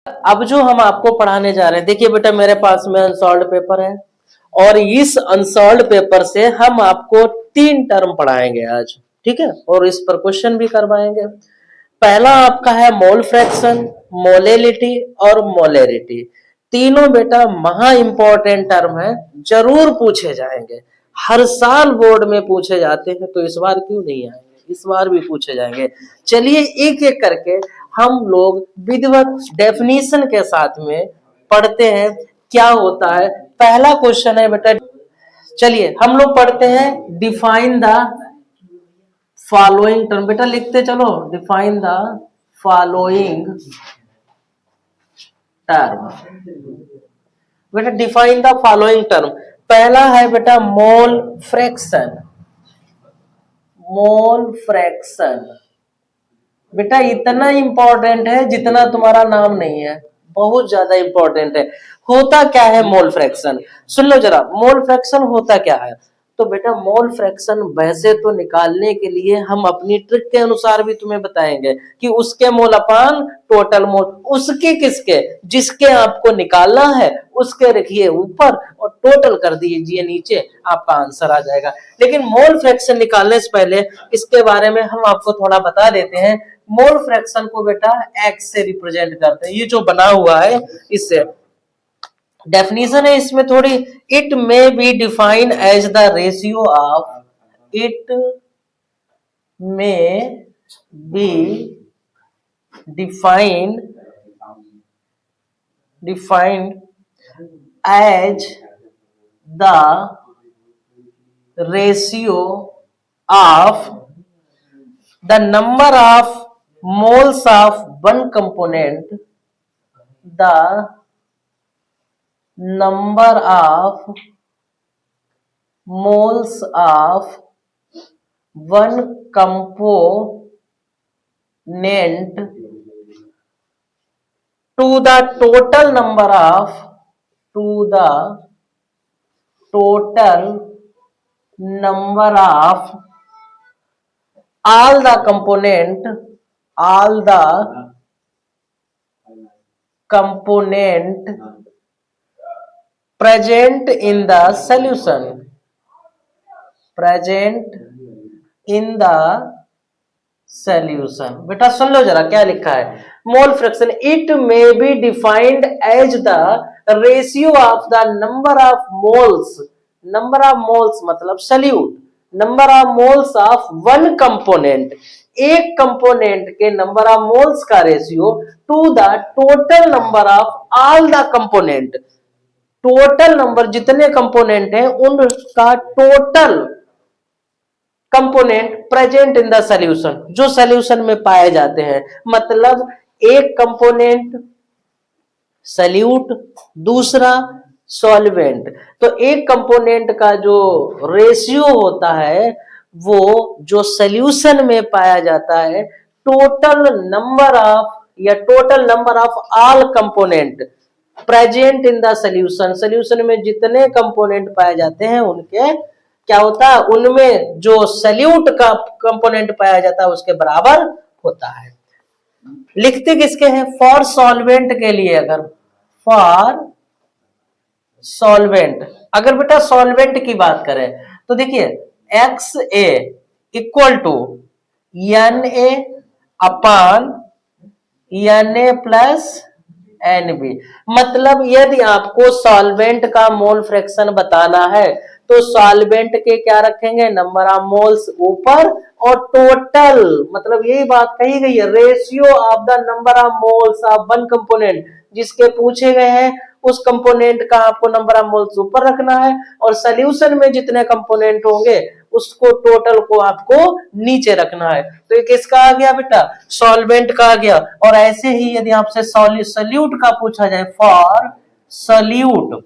अब जो हम आपको पढ़ाने जा रहे हैं, देखिए बेटा मेरे पास में अनसॉल्व्ड पेपर है और इस अनसॉल्व्ड पेपर से हम आपको 3 टर्म पढ़ाएंगे आज, ठीक है, और इस पर क्वेश्चन भी करवाएंगे। पहला आपका है मोल फ्रैक्शन, मोलेलिटी और मोलेरिटी। तीनों बेटा महा इंपॉर्टेंट टर्म है, जरूर पूछे जाएंगे, हर साल बोर्ड में पूछे जाते हैं, तो इस बार क्यों नहीं आएंगे, इस बार भी पूछे जाएंगे। चलिए एक एक करके हम लोग विधिवत डेफिनेशन के साथ में पढ़ते हैं क्या होता है। पहला क्वेश्चन है बेटा, चलिए हम लोग पढ़ते हैं, डिफाइन द फॉलोइंग टर्म। बेटा लिखते चलो, डिफाइन द फॉलोइंग टर्म। बेटा डिफाइन द फॉलोइंग टर्म, पहला है बेटा मोल फ्रैक्शन। मोल फ्रैक्शन बेटा इतना इंपॉर्टेंट है जितना तुम्हारा नाम नहीं है, बहुत ज्यादा इंपॉर्टेंट है। होता क्या है मोल फ्रैक्शन, सुन लो जरा, मोल फ्रैक्शन होता क्या है। तो बेटा मोल फ्रैक्शन वैसे तो निकालने के लिए हम अपनी ट्रिक के अनुसार भी तुम्हें बताएंगे कि उसके मोल अपान टोटल मोल, उसके किसके, जिसके आपको निकालना है उसके रखिए ऊपर और टोटल कर दीजिए नीचे, आपका आंसर आ जाएगा। लेकिन मोल फ्रैक्शन निकालने से पहले इसके बारे में हम आपको थोड़ा बता देते हैं। मोल फ्रैक्शन को बेटा एक्स से रिप्रेजेंट करते हैं, ये जो बना हुआ है इससे। डेफिनेशन है इसमें थोड़ी, it may be defined as the ratio of, it may be defined as the ratio of the number of moles of one component, the number of moles of one component to the total number of, to the total number of all the component present in the solution, present in the solution। बेटा सुन लो जरा क्या लिखा है, mole fraction it may be defined as the ratio of the number of moles, number of moles मतलब solute, number of moles of one component, एक component के number of moles का ratio to the total number of all the component, total number जितने component हैं उनका total component present in the solution, जो solution में पाए जाते हैं। मतलब एक कंपोनेंट सल्यूट, दूसरा सॉल्वेंट, तो एक कंपोनेंट का जो रेशियो होता है वो जो सॉल्यूशन में पाया जाता है, टोटल नंबर ऑफ या total number of all component present in the solution, solution में जितने कंपोनेंट पाए जाते हैं उनके क्या होता है, उनमें जो सल्यूट का कंपोनेंट पाया जाता है उसके बराबर होता है। लिखते किसके हैं, फॉर सॉल्वेंट के लिए, अगर फॉर सॉल्वेंट, अगर बेटा सॉल्वेंट की बात करें तो देखिए X A equal to N A upon N A plus N B. मतलब यदि आपको सॉल्वेंट का मोल फ्रैक्शन बताना है तो सॉल्वेंट के क्या रखेंगे, नंबर ऑफ मोल्स ऊपर और टोटल, मतलब यही बात कही गई है, ratio of the number of moles of one component, जिसके पूछे गए हैं उस कंपोनेंट का आपको नंबर ऑफ मोल्स ऊपर रखना है और सॉल्यूशन में जितने कंपोनेंट होंगे उसको टोटल को आपको नीचे रखना है। तो ये किसका आ गया बेटा, सॉल्वेंट का आ गया। और ऐसे ही यदि आपसे सॉल्यूट का पूछा जाए, फॉर सॉल्यूट,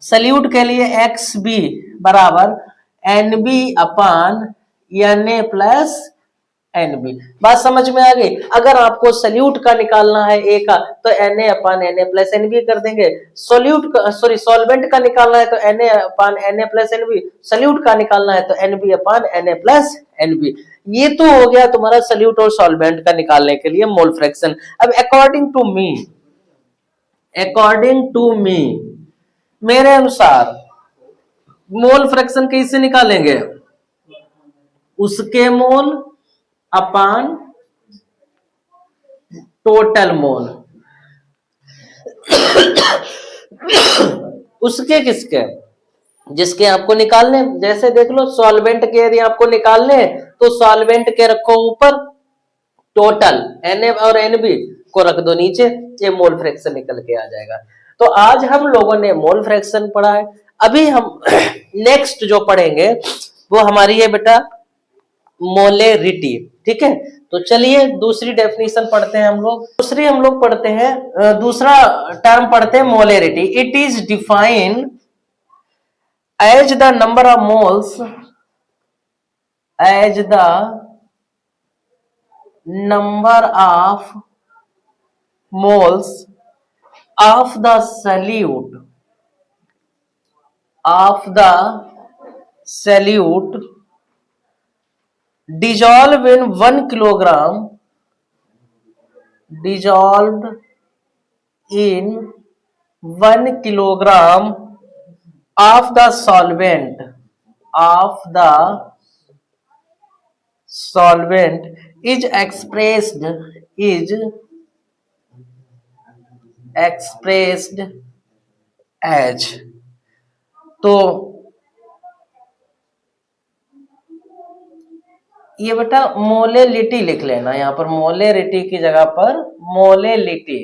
सल्यूट के लिए एक्स बी बराबर N B upon N A plus N B. बात समझ में आ गई। अगर आपको सल्यूट का निकालना है ए का तो N A upon N A plus N B कर देंगे, सॉल्यूट का सॉल्वेंट का निकालना है तो N A upon N A plus N B, solute का निकालना है तो N B upon N A plus N B. ये तो हो गया तुम्हारा सल्यूट और सॉल्वेंट का निकालने के लिए मोल फ्रैक्शन। अब according to me according to me, मेरे अनुसार मोल फ्रैक्शन कैसे निकालेंगे, उसके मोल अपान टोटल मोल। उसके किसके, जिसके आपको निकालने, जैसे देख लो सॉल्वेंट के यदि आपको निकालने तो सॉल्वेंट के रखो ऊपर, टोटल Na और Nb को रख दो नीचे, ये मोल फ्रैक्शन निकल के आ जाएगा। तो आज हम लोगों ने मोल फ्रैक्शन पढ़ा है। अभी हम नेक्स्ट जो पढ़ेंगे वो हमारी है बेटा मोलेरिटी। ठीक है, तो चलिए दूसरी डेफिनेशन पढ़ते हैं हम लोग। दूसरी हम लोग पढ़ते हैं, दूसरा टर्म पढ़ते हैं molarity. It is defined as the number of moles, as the number of moles of the solute dissolved in 1 kilogram, dissolved in 1 kilogram of the solvent is expressed as, तो ये बेटा मोलेलिटी लिख लेना, यहां पर मोलेरिटी की जगह पर मोलेलिटी।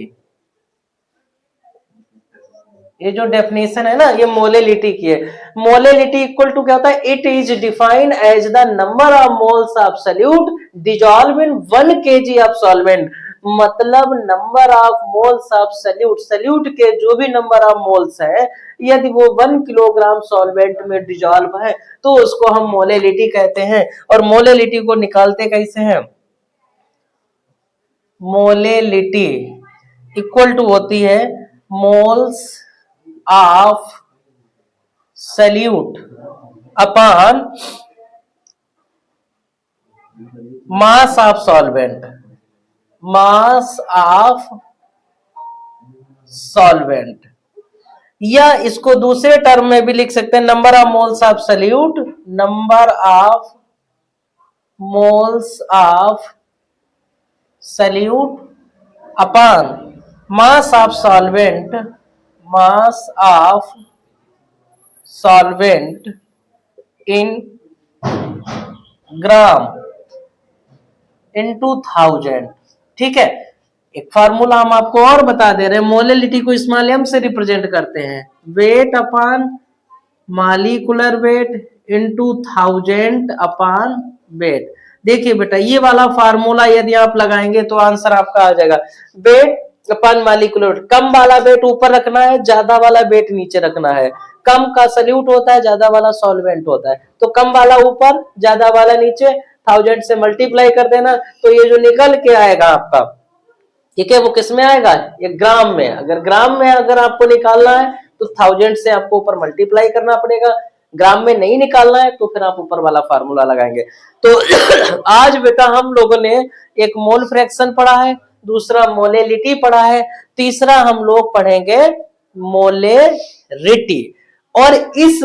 ये जो डेफिनेशन है ना, ये मोलेलिटी की है। मोलेलिटी इक्वल टू क्या होता है, it is defined as the number of moles of solute dissolve in 1 kg of solvent. मतलब number of moles of solute के जो भी नंबर ऑफ मोल्स है, यदि वो 1 किलोग्राम सॉल्वेंट में डिसॉल्व है तो उसको हम मोलेलिटी कहते हैं। और मोलेलिटी को निकालते कैसे हैं, मोलेलिटी इक्वल टू होती है moles of solute upon mass of solvent, mass of solvent. या इसको दूसरे टर्म में भी लिख सकते हैं, number of moles of solute, number of moles of solute upon mass of solvent, mass of solvent in gram into 1000। ठीक है, एक फार्मूला हम आपको और बता दे रहे हैं, मोलेलिटी को स्मॉल m से रिप्रेजेंट करते हैं, weight upon molecular weight into 1000 upon weight. देखिए बेटा ये वाला फार्मूला यदि आप लगाएंगे तो आंसर आपका आ जाएगा, वेट अपॉन मॉलिक्यूलर वेट। कम वाला वेट ऊपर रखना है, ज्यादा वाला वेट नीचे रखना है। कम का सॉल्यूट होता है, ज्यादा वाला सॉल्वेंट होता है, तो कम वाला ऊपर ज्यादा वाला नीचे, 1000 से मल्टीप्लाई कर देना तो ये जो निकल के आएगा आपका, ठीक है, वो किस में आएगा, ये ग्राम में। अगर ग्राम में अगर आपको निकालना है तो 1000 से आपको ऊपर मल्टीप्लाई करना पड़ेगा, ग्राम में नहीं निकालना है तो फिर आप ऊपर वाला फार्मूला लगाएंगे। तो आज बेटा हम लोगों ने एक मोल फ्रैक्शन पढ़ा है, दूसरा मोलेलिटी पढ़ा है, तीसरा हम लोग पढ़ेंगे मोलेरिटी। और इस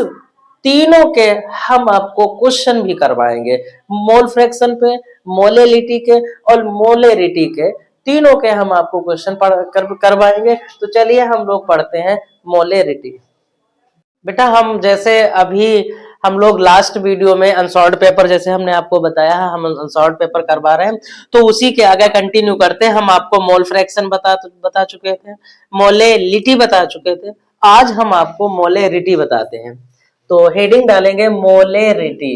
तीनों के हम आपको क्वेश्चन भी करवाएंगे, मोल फ्रैक्शन पे, मोलेलिटी के और मोलेरिटी के, तीनों के हम आपको क्वेश्चन करवाएंगे। तो चलिए हम लोग पढ़ते हैं मोलेरिटी। बेटा हम जैसे अभी हम लोग लास्ट वीडियो में अनसॉर्ट पेपर, जैसे हमने आपको बताया है हम अनसॉर्ट पेपर करवा रहे हैं, तो उसी के आगे कंटिन्यू करते हैं। हम आपको मोल फ्रैक्शन बता चुके थे, मोलेलिटी बता चुके थे, आज हम आपको मोलेरिटी बताते हैं। तो हेडिंग डालेंगे मोलेरिटी।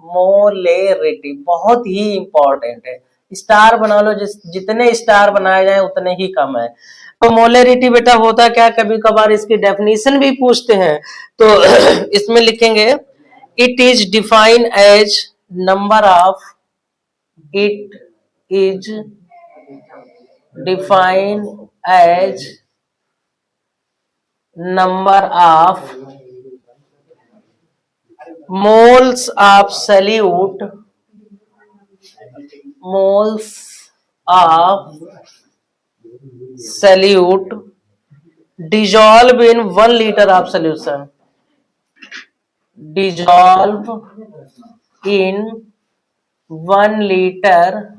मोलेरिटी बहुत ही इंपॉर्टेंट है, स्टार बना लो, जितने स्टार बनाए जाए उतने ही कम है। तो मोलेरिटी बेटा होता क्या, कभी कभार इसकी डेफिनेशन भी पूछते हैं, तो इसमें लिखेंगे it is defined as number of, it is defined as number of moles of solute, moles of solute dissolve in 1 liter of solution, dissolve in 1 liter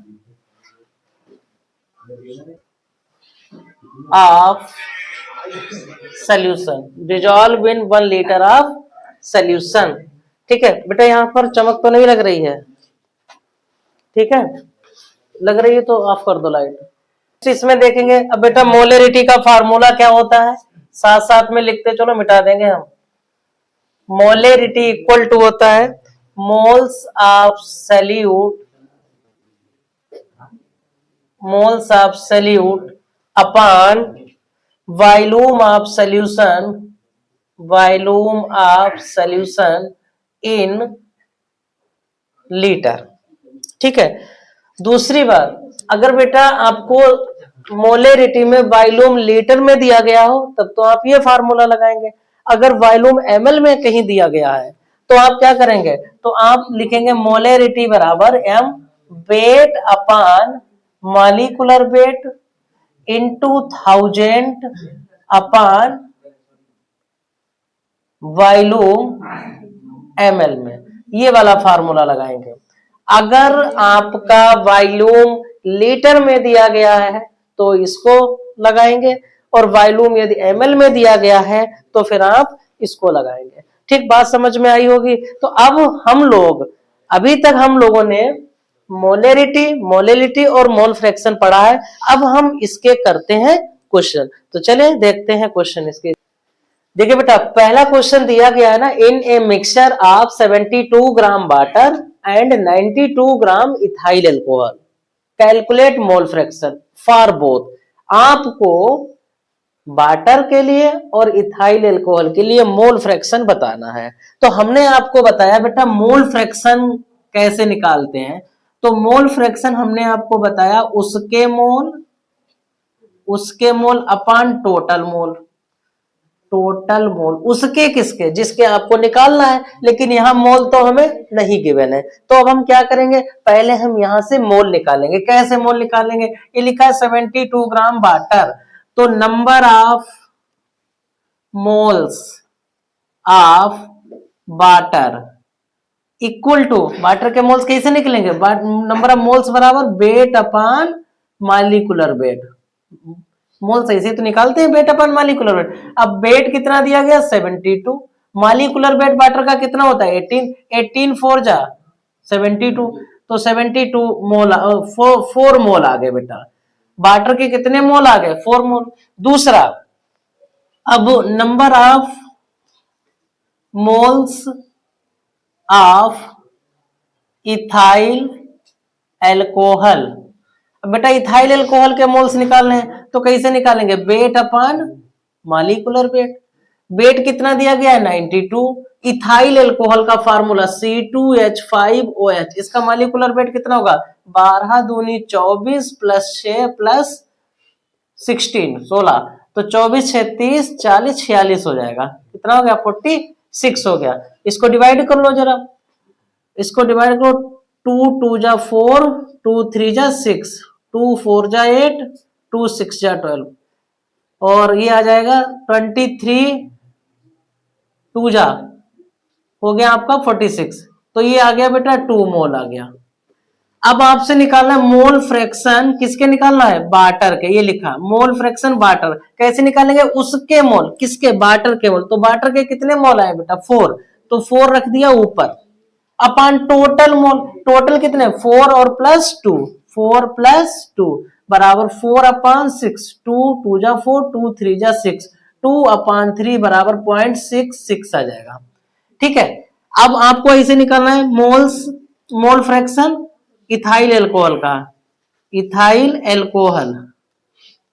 of solution, dissolve in 1 liter of solution। ठीक है बेटा, यहां पर चमक तो नहीं लग रही है? ठीक है, लग रही है तो ऑफ कर दो लाइट। इसमें देखेंगे अब बेटा मोलरिटी का फार्मूला क्या होता है, साथ साथ में लिखते चलो, मिटा देंगे हम। मोलरिटी इक्वल टू होता है moles of solute, moles of solute upon volume of solution, volume of solution in litre. ठीक है, दूसरी बात, अगर बेटा आपको मोलरिटी में वॉल्यूम लीटर में दिया गया हो तब तो आप ये फार्मूला लगाएंगे। अगर वॉल्यूम एमएल में कहीं दिया गया है तो आप क्या करेंगे, तो आप लिखेंगे मोलरिटी बराबर M weight upon molecular weight into 1000 upon volume ML में, ये वाला फार्मूला लगाएंगे। अगर आपका वॉल्यूम लीटर में दिया गया है तो इसको लगाएंगे, और वॉल्यूम यदि एमएल में दिया गया है तो फिर आप इसको लगाएंगे। ठीक, बात समझ में आई होगी। तो अब हम लोग, अभी तक हम लोगों ने मोलरिटी, मोलिलिटी और मोल फ्रैक्शन पढ़ा है। अब हम इसके करते हैं क्वेश्चन। तो चलिए देखते हैं क्वेश्चन इसके। देखिए बेटा, पहला क्वेश्चन दिया गया है ना, in a mixture of 72 gram water and 92 gram ethyl alcohol, calculate mole fraction for both. आपको वाटर के लिए और इथाइल एल्कोहल के लिए मोल फ्रैक्शन बताना है। तो हमने आपको बताया बेटा मोल फ्रैक्शन कैसे निकालते हैं। तो मोल फ्रैक्शन हमने आपको बताया उसके mole upon total mole, total mole उसके किसके, जिसके आपको निकालना है, लेकिन यहां मोल तो हमें नहीं गिवन है। तो अब हम क्या करेंगे, पहले हम यहां से मोल निकालेंगे। कैसे मोल निकालेंगे, ये लिखा है 72 ग्राम वाटर, तो number of moles of water equal to, water के मोल्स कैसे निकलेंगे, नंबर ऑफ मोल्स बराबर weight upon molecular weight. Mole सही से तो निकालते हैं वेट अपॉन मॉलिक्यूलर वेट। अब वेट कितना दिया गया 72, मॉलिक्यूलर वेट वाटर का कितना होता है 18, 18 4 जा 72, तो 72 मोल, 4 मोल आ गए बेटा। वाटर के कितने मोल आ गए 4 मोल। दूसरा, अब number of moles of ethyl alcohol. अब बेटा इथाइल एल्कोहल के मोल्स निकालने हैं तो कैसे निकालेंगे, weight upon molecular weight. Weight कितना दिया गया है 92, इथाइल एल्कोहल का फार्मूला C2H5OH, इसका मॉलिक्यूलर वेट कितना होगा 12 दूनी 24 प्लस 6 प्लस 16 तो 24 36 40 46 हो जाएगा। कितना हो गया 46 हो गया। इसको डिवाइड कर लो जरा, इसको डिवाइड करो, 2 2 जा 4, 2 3 जा 6, 2 4 जा 8, 2 6 जा 12, और ये आ जाएगा 23 2 जा हो गया आपका 46, तो ये आ गया बेटा 2 मोल आ गया। अब आपसे निकालना है मोल फ्रैक्शन, किसके निकालना है वाटर के, ये लिखा मोल फ्रैक्शन वाटर। कैसे निकालेंगे, उसके मोल, किसके वाटर के मोल, तो वाटर के कितने मोल आए बेटा 4, तो 4 रख दिया ऊपर, अपॉन टोटल मोल, टोटल कितने 4 और प्लस 2, 4 प्लस 2 बराबर 4 अपॉन 6, 2 2 जा 4, 2 3 जा 6, 2 अपॉन 3 बराबर 0.66 आ जाएगा। ठीक है, अब आपको ऐसे निकालना है moles, mole fraction ethyl alcohol का, इथाइल एल्कोहल,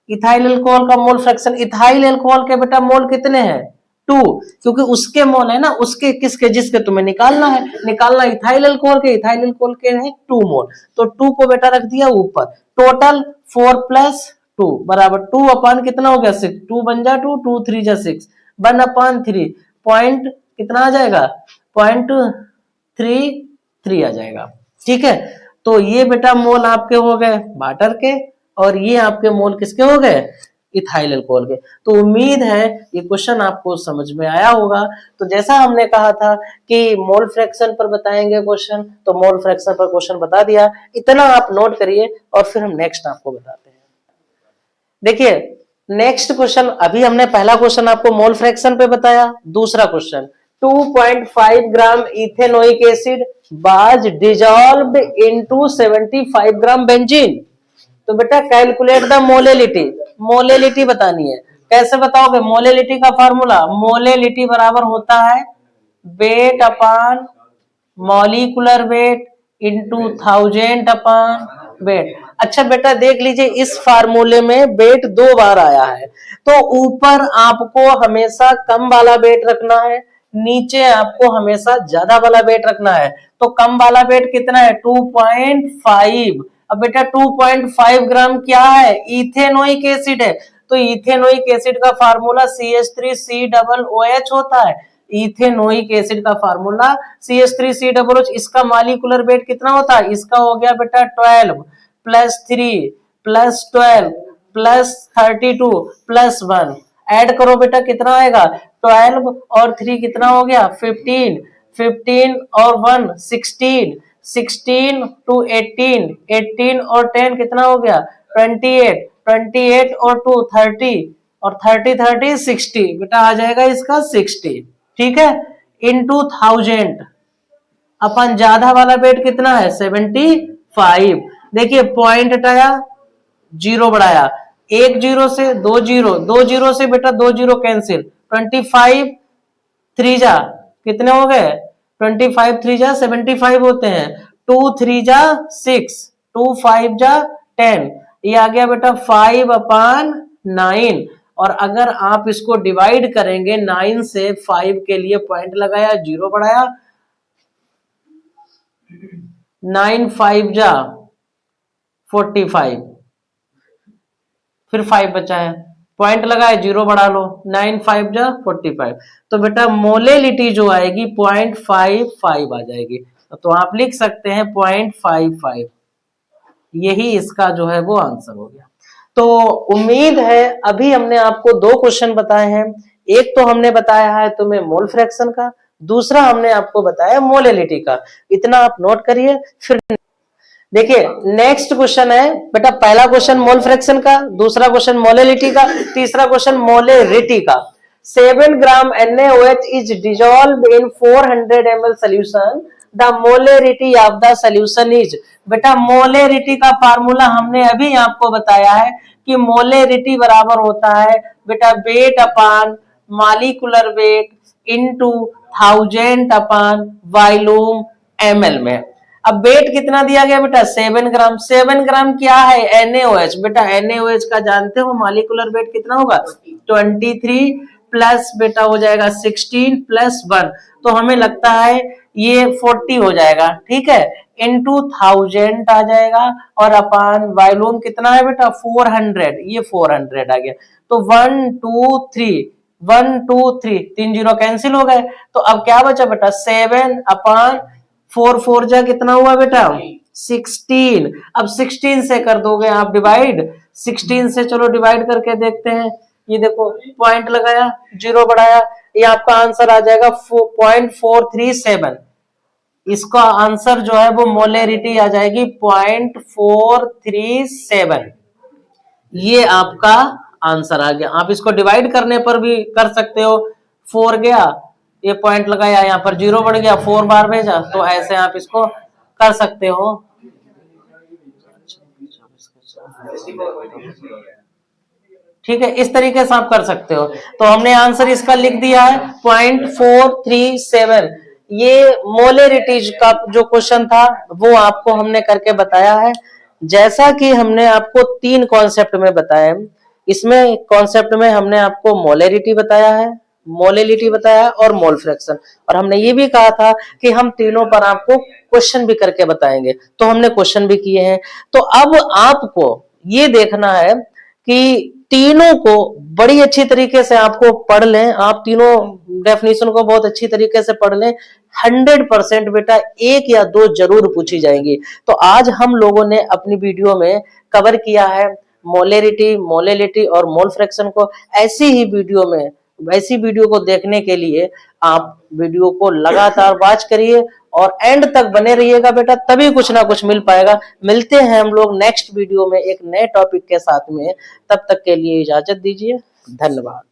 इथाइल एल्कोहल का मोल फ्रैक्शन। इथाइल एल्कोहल के बेटा मोल कितने हैं 2, क्योंकि उसके मोल है ना, उसके किसके, जिसके तुम्हें निकालना है, निकालना इथाइल एल्कोहल के, इथाइल एल्कोहल के हैं 2 मोल, तो 2 को बेटा रख दिया ऊपर, टोटल 4 प्लस 2 बराबर 2 अपॉन कितना हो गया 6, 2 बन जा 2, 2 3 जा 6, 1 अपॉन 3 पॉइंट कितना आ जाएगा 0.33 आ जाएगा। ठीक है, तो ये बेटा मोल आपके हो गए वाटर के, और ये आपके मोल किसके हो गए इथाइल अल्कोहल के। तो उम्मीद है ये क्वेश्चन आपको समझ में आया होगा। तो जैसा हमने कहा था कि मोल फ्रैक्शन पर बताएंगे क्वेश्चन, तो मोल फ्रैक्शन पर क्वेश्चन बता दिया, इतना आप नोट करिए और फिर हम नेक्स्ट आपको बताते हैं। देखिए नेक्स्ट क्वेश्चन, अभी हमने पहला क्वेश्चन आपको मोल फ्रैक्शन पे बताया, दूसरा question 2.5 gram ethanoic acid was dissolved into 75 gram benzene. तो बेटा कैलकुलेट द मोलेलिटी, मोलेलिटी बतानी है। कैसे बताओगे मोलेलिटी का फॉर्मूला? मोलेलिटी बराबर होता है वेट अपान मॉलिक्यूलर वेट इंटू थाउजेंड अपान वेट। अच्छा बेटा देख लीजिए इस फार्मूले में वेट 2 बार आया है, तो ऊपर आपको हमेशा कम वाला वेट रखना है, नीचे आपको हमेशा ज्यादा वाला वेट रखना है। तो कम वाला वेट कितना है? 2.5। अब बेटा 2.5 ग्राम क्या है? इथेनोइक एसिड है, तो इथेनोइक एसिड का फार्मूला CH3COOH होता है। इथेनोइक एसिड का फार्मूला CH3COOH। इसका मॉलिक्यूलर वेट कितना होता है? इसका हो गया बेटा 12 plus 3 plus 12 plus 32 plus 1। Add करो बेटा कितना आएगा? 12 और 3 कितना हो गया? 15, 15 और 1 16, 16 टू 18, 18 और 10 कितना हो गया? 28, 28 और 2 30 और 30 30 60। बेटा आ जाएगा इसका 60, ठीक है, इनटू थाउजेंड। अपन ज्यादा वाला वेट कितना है? 75। देखिए पॉइंट हटाया, जीरो बढ़ाया, एक जीरो से दो जीरो, दो जीरो से बेटा दो जीरो कैंसिल, 25 थ्री जा कितने हो गए? 25 थ्री जा 75 होते हैं, 2 3 जा 6, 2 5 जा 10, ये आ गया बेटा 5/9। और अगर आप इसको डिवाइड करेंगे 9 से 5 के लिए पॉइंट लगाया, जीरो बढ़ाया, 9 5 जा 45, फिर 5 बचा है, पॉइंट लगाए जीरो बढ़ा लो, 9 5 जा 45। तो बेटा मोलेलिटी जो आएगी 0.55 आ जाएगी। तो आप लिख सकते हैं 0.55, यही इसका जो है वो आंसर हो गया। तो उम्मीद है अभी हमने आपको 2 क्वेश्चन बताए हैं। एक तो हमने बताया है तुम्हें मोल फ्रैक्शन का, दूसरा हमने आपको बताया मोलेलिटी का। इतना आप नोट करिए। फिर देखिए नेक्स्ट क्वेश्चन है बेटा, पहला क्वेश्चन मोल फ्रैक्शन का, दूसरा क्वेश्चन मोलेलिटी का, तीसरा क्वेश्चन मोलेरिटी का। 7 ग्राम NaOH is dissolved in 400 ml solution. The molarity of the solution is। बेटा मोलेरिटी का फार्मूला हमने अभी आपको बताया है कि मोलेरिटी बराबर होता है बेटा वेट अपान मॉलिक्यूलर वेट इनटू थाउजेंड अपान वॉल्यूम ml में। अब वेट कितना दिया गया बेटा? 7 ग्राम। 7 ग्राम क्या है? NaOH। बेटा NaOH का जानते हो मॉलिक्यूलर वेट कितना होगा? 23 प्लस बेटा हो जाएगा 16 प्लस 1, तो हमें लगता है ये 40 हो जाएगा, ठीक है, इनटू 1000 आ जाएगा और अपान वॉल्यूम कितना है बेटा? 400, ये 400 आ गया। तो 1 2 3 1 2 3 3 जीरो कैंसिल हो गए। तो अब क्या बचा बेटा? 7 अपान 4 4 जा कितना हुआ बेटा? 16। अब 16 से कर दोगे आप डिवाइड, 16 से चलो डिवाइड करके देखते हैं। ये देखो पॉइंट लगाया, जीरो बढ़ाया, ये आपका आंसर आ जाएगा 0.437। इसका आंसर जो है वो मोलेरिटी आ जाएगी 0.437। ये आपका आंसर आ गया। आप इसको डिवाइड करने पर भी कर सकते हो, 4 गया, ये पॉइंट लगाया, यहाँ पर जीरो बढ़ गया, 4 बार भेजा, तो ऐसे आप इसको कर सकते हो। ठीक है, इस तरीके से आप कर सकते हो। तो हमने आंसर इसका लिख दिया है 0.437। ये मोलेरिटीज का जो क्वेश्चन था वो आपको हमने करके बताया है। जैसा कि हमने आपको 3 कॉन्सेप्ट में बताया, इसमें कॉन्सेप्ट में हमने आपको मोलेरिटी बताया है, मोलेलिटी बताया और मोल फ्रैक्शन, और हमने ये भी कहा था कि हम तीनों पर आपको क्वेश्चन भी करके बताएंगे, तो हमने क्वेश्चन भी किए हैं। तो अब आपको ये देखना है कि तीनों को बड़ी अच्छी तरीके से आपको पढ़ लें, आप तीनों डेफिनेशन को बहुत अच्छी तरीके से पढ़ लें। 100% बेटा 1 या 2 जरूर पूछी जाएंगी। तो आज हम लोगों ने अपनी वीडियो में कवर किया है मोलेरिटी, मोलेलिटी और मोल फ्रैक्शन को ऐसी ही वीडियो में, ऐसी वीडियो को देखने के लिए आप वीडियो को लगातार वॉच करिए और एंड तक बने रहिएगा बेटा, तभी कुछ ना कुछ मिल पाएगा। मिलते हैं हम लोग नेक्स्ट वीडियो में एक नए टॉपिक के साथ में, तब तक के लिए इजाजत दीजिए। धन्यवाद।